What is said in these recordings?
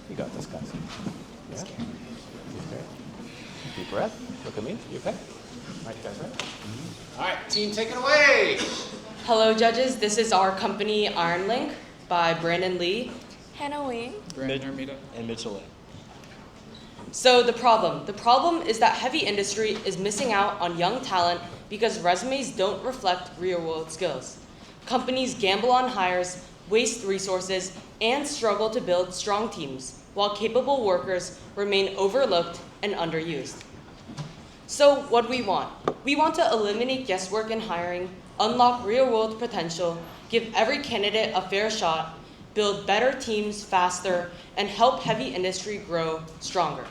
You got this, guys. Yeah. Okay. Deep breath. Look at me. You okay? All right, you guys ready? All right, team, take it away. Hello, judges. This is our company, IronLink, by Brandon Lee. Hannah Wing. Brandon Armida. And Mitchell Lane. So the problem is that heavy industry is missing out on young talent because resumes don't reflect real-world skills. Companies gamble on hires, waste resources, and struggle to build strong teams, while capable workers remain overlooked and underused. So what do we want? We want to eliminate guesswork in hiring, unlock real-world potential, give every candidate a fair shot, build better teams faster, and help heavy industry grow stronger.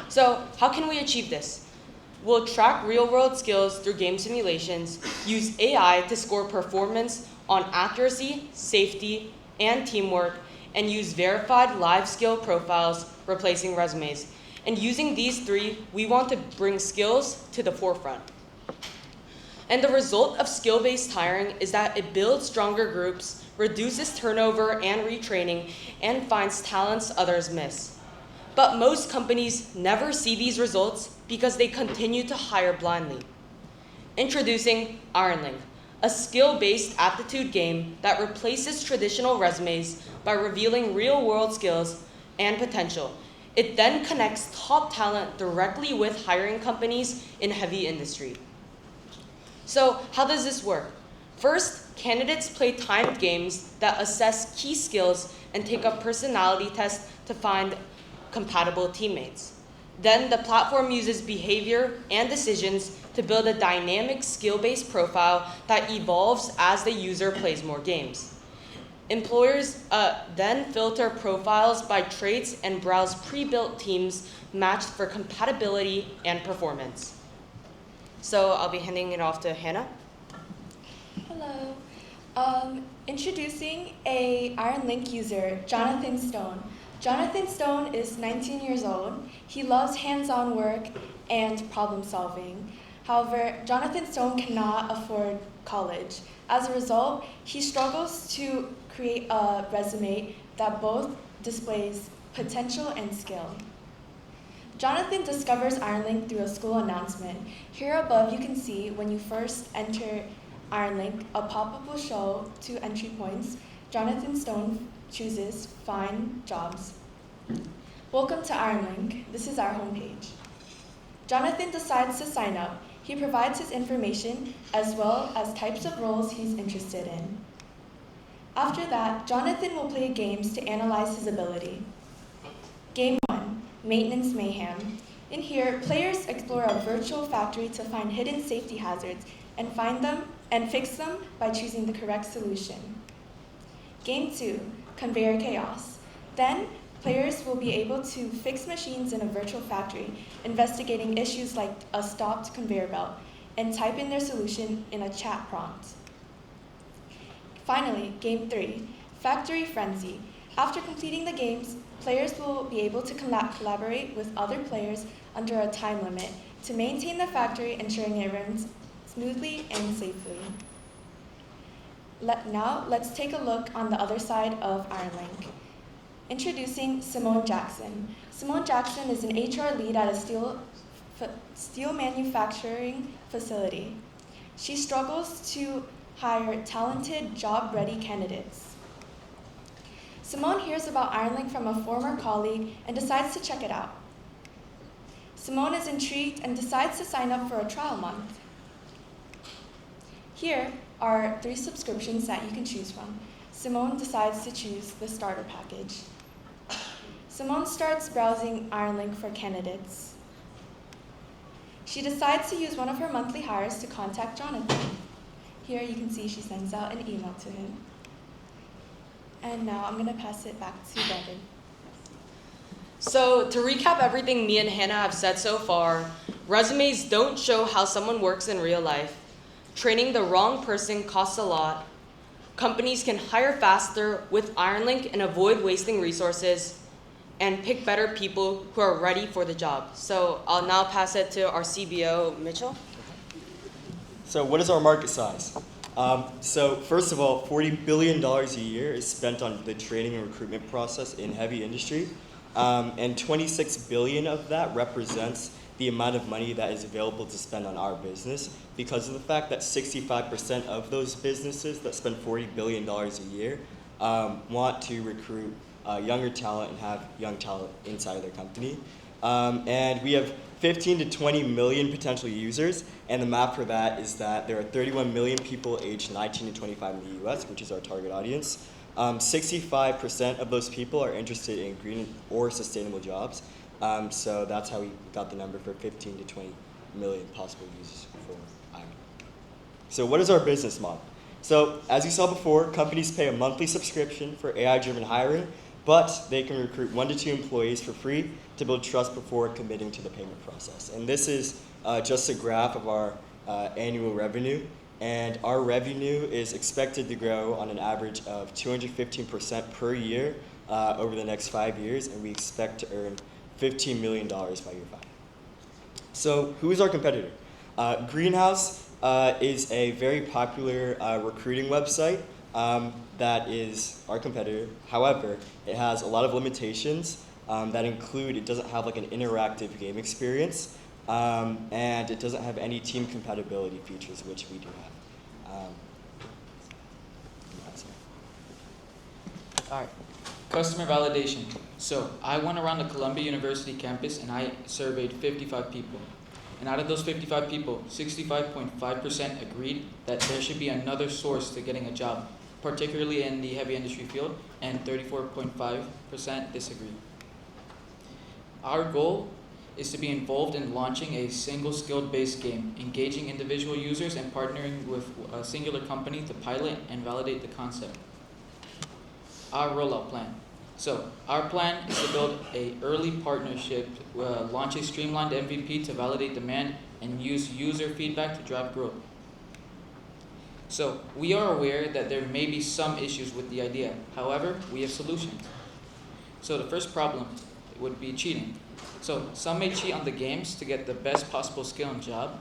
So how can we achieve this? We'll track real-world skills through game simulations, use AI to score performance on accuracy, safety, and teamwork, and use verified live skill profiles replacing resumes. And using these three, we want to bring skills to the forefront. And the result of skill-based hiring is that it builds stronger groups, reduces turnover and retraining, and finds talents others miss. But most companies never see these results because they continue to hire blindly. Introducing IronLink, a skill-based aptitude game that replaces traditional resumes by revealing real-world skills and potential. It then connects top talent directly with hiring companies in heavy industry. So how does this work? First, candidates play timed games that assess key skills and take a personality test to find compatible teammates. Then the platform uses behavior and decisions to build a dynamic skill-based profile that evolves as the user plays more games. Employers then filter profiles by traits and browse pre-built teams matched for compatibility and performance. So I'll be handing it off to Hannah. Hello. Introducing a IronLink user, Jonathan Stone. Jonathan Stone is 19 years old. He loves hands-on work and problem solving. However, Jonathan Stone cannot afford college. As a result, he struggles to create a resume that both displays potential and skill. Jonathan discovers IronLink through a school announcement. Here above you can see when you first enter IronLink, a pop-up will show 2 entry points. Jonathan Stone chooses Find Jobs. Welcome to IronLink. This is our homepage. Jonathan decides to sign up. He provides his information as well as types of roles he's interested in. After that, Jonathan will play games to analyze his ability. Game 1, Maintenance Mayhem. In here, players explore a virtual factory to find hidden safety hazards and find them and fix them by choosing the correct solution. Game 2, Conveyor Chaos. Then, players will be able to fix machines in a virtual factory, investigating issues like a stopped conveyor belt, and type in their solution in a chat prompt. Finally, Game 3, Factory Frenzy. After completing the games, players will be able to collaborate with other players under a time limit to maintain the factory, ensuring it runs smoothly and safely. Now, let's take a look on the other side of IronLink. Introducing Simone Jackson. Simone Jackson is an HR lead at a steel manufacturing facility. She struggles to hire talented, job-ready candidates. Simone hears about IronLink from a former colleague and decides to check it out. Simone is intrigued and decides to sign up for a trial month. Here are 3 subscriptions that you can choose from. Simone decides to choose the starter package. Simone starts browsing IronLink for candidates. She decides to use one of her monthly hires to contact Jonathan. Here you can see she sends out an email to him. And now I'm going to pass it back to Brandon. So to recap everything me and Hannah have said so far, resumes don't show how someone works in real life. Training the wrong person costs a lot. Companies can hire faster with IronLink and avoid wasting resources, and pick better people who are ready for the job. So I'll now pass it to our CBO, Mitchell. So what is our market size? So first of all, $40 billion a year is spent on the training and recruitment process in heavy industry. And 26 billion of that represents the amount of money that is available to spend on our business because of the fact that 65% of those businesses that spend $40 billion a year want to recruit younger talent and have young talent inside of their company. And we have 15 to 20 million potential users, and the math for that is that there are 31 million people aged 19 to 25 in the US, which is our target audience. 65% of those people are interested in green or sustainable jobs. So that's how we got the number for 15 to 20 million possible users for Iron. So what is our business model? So as you saw before, companies pay a monthly subscription for AI-driven hiring, but they can recruit 1 to 2 employees for free to build trust before committing to the payment process. And this is just a graph of our annual revenue. And our revenue is expected to grow on an average of 215% per year over the next 5 years, and we expect to earn $15 million by year 5. So who is our competitor? Greenhouse is a very popular recruiting website that is our competitor. However, it has a lot of limitations that include it doesn't have like an interactive game experience, and it doesn't have any team compatibility features, which we do have. All right, customer validation. So I went around the Columbia University campus and I surveyed 55 people. And out of those 55 people, 65.5% agreed that there should be another source to getting a job, particularly in the heavy industry field, and 34.5% disagreed. Our goal is to be involved in launching a single skilled-based game, engaging individual users and partnering with a singular company to pilot and validate the concept. Our rollout plan. So our plan is to build an early partnership, launch a streamlined MVP to validate demand, and use user feedback to drive growth. So we are aware that there may be some issues with the idea. However, we have solutions. So the first problem would be cheating. So some may cheat on the games to get the best possible skill and job.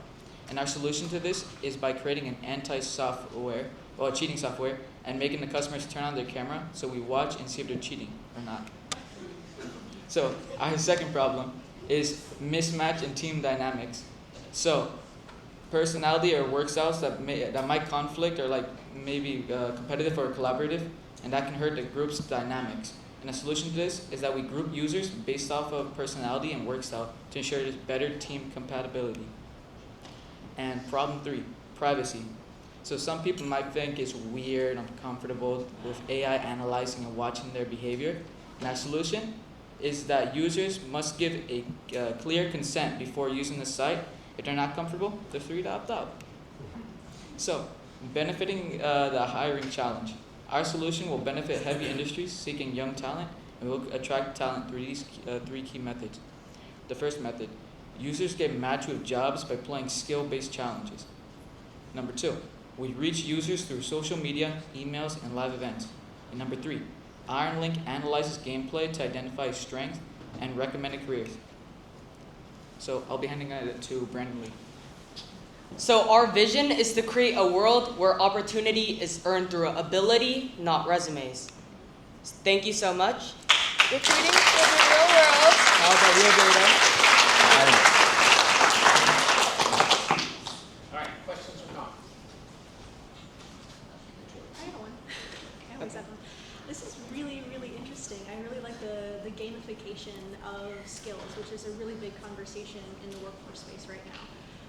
And our solution to this is by creating an cheating software, and making the customers turn on their camera so we watch and see if they're cheating or not. So our second problem is mismatch in team dynamics. So personality or work styles that might conflict or like maybe competitive or collaborative, and that can hurt the group's dynamics. And the solution to this is that we group users based off of personality and work style to ensure there's better team compatibility. And problem 3, privacy. So some people might think it's weird, uncomfortable with AI analyzing and watching their behavior. And our solution is that users must give a clear consent before using the site. If they're not comfortable, they're free to opt out. So, benefiting the hiring challenge. Our solution will benefit heavy industries seeking young talent, and will attract talent through these 3 key methods. The first method, users get matched with jobs by playing skill-based challenges. Number 2, we reach users through social media, emails, and live events. And number 3, IronLink analyzes gameplay to identify strengths and recommended careers. So I'll be handing it to Brandon Lee. So our vision is to create a world where opportunity is earned through ability, not resumes. Thank you so much. Recruiting for the real world. How about real data? All right, questions or comments? I got one. I always have one. This is really, really interesting. I really like the gamification of skills, which is a really big conversation in the workforce space right now.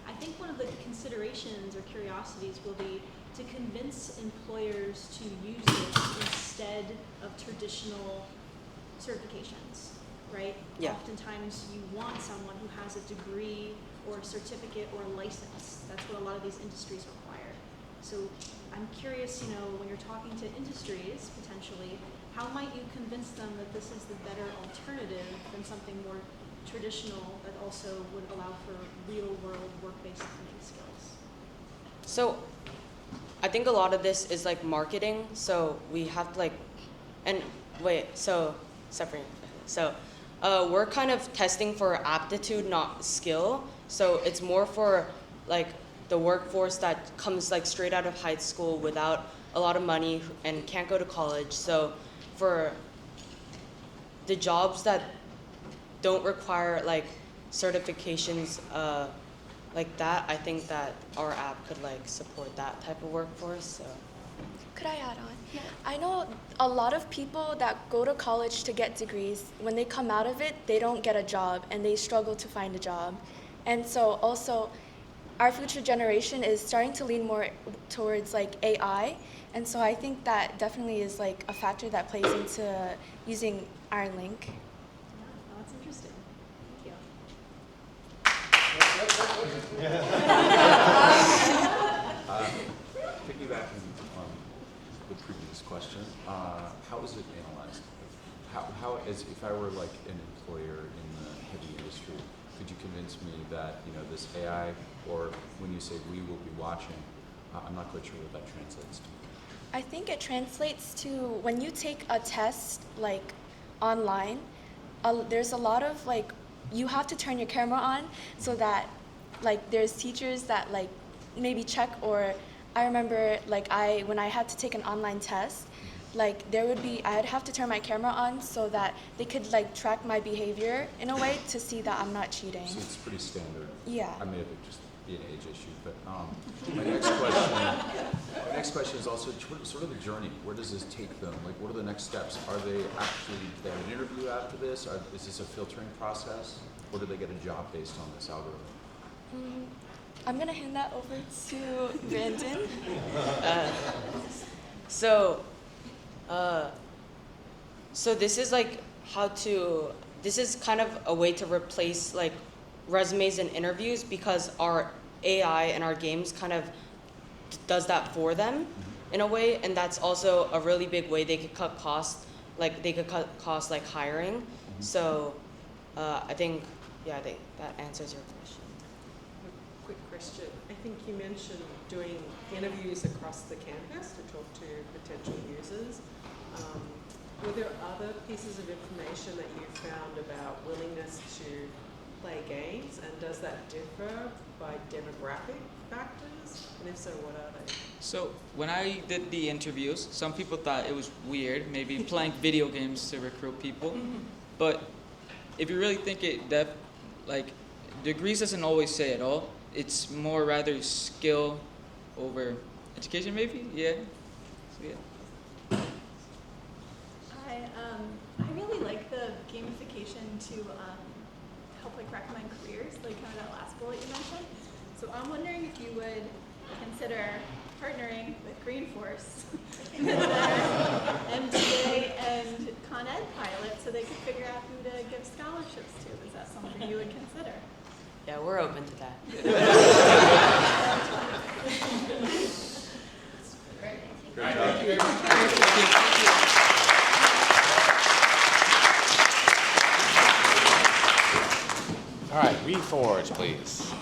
I think one of the considerations or curiosities will be to convince employers to use this instead of traditional certifications, right? Yeah. Oftentimes you want someone who has a degree or a certificate or a license. That's what a lot of these industries require. So I'm curious, when you're talking to industries, potentially, how might you convince them that this is the better alternative than something more traditional that also would allow for real-world work-based learning skills? So I think a lot of this is like marketing. So we have to we're kind of testing for aptitude, not skill. So it's more for like the workforce that comes like straight out of high school without a lot of money and can't go to college. So for the jobs that don't require like certifications like that, I think that our app could like support that type of workforce. So. Could I add on? Yeah. I know a lot of people that go to college to get degrees, when they come out of it, they don't get a job and they struggle to find a job. And so also, our future generation is starting to lean more towards like AI. And so I think that definitely is like a factor that plays into using IronLink. Yeah, oh, that's interesting. Thank you. Piggybacking on the previous question, how is it analyzed? How is, if I were like an employer in the heavy industry, could you convince me that, you know, this AI, or when you say we will be watching, I'm not quite sure what that translates to. I think it translates to when you take a test like online, there's a lot of like, you have to turn your camera on so that like there's teachers that like maybe check, or I remember like when I had to take an online test, like I'd have to turn my camera on so that they could like track my behavior in a way to see that I'm not cheating. So it's pretty standard. Yeah. I may have just be an age issue, but my next question is also sort of the journey. Where does this take them? Like, what are the next steps? Are they actually, they have an interview after this? Is this a filtering process? Or do they get a job based on this algorithm? I'm gonna hand that over to Brandon. So this is like this is kind of a way to replace like resumes and interviews, because our AI and our games kind of does that for them in a way, and that's also a really big way they could cut costs, like like hiring. So I think that answers your question. Quick question. I think you mentioned doing interviews across the campus to talk to potential users. Were there other pieces of information that you found about willingness to play games, and does that differ by demographic factors? And if so, what are they? So when I did the interviews, some people thought it was weird, maybe playing video games to recruit people. But if you really think like degrees doesn't always say it all. It's more rather skill over education, maybe. Yeah. So, yeah. I really like the gamification to help like recommend careers, like kind of that last bullet you mentioned. So I'm wondering if you would consider partnering with Greenforce with their MBA and Con Ed pilot so they could figure out who to give scholarships to. Is that something you would consider? Yeah, we're open to that. All right, reforge, please.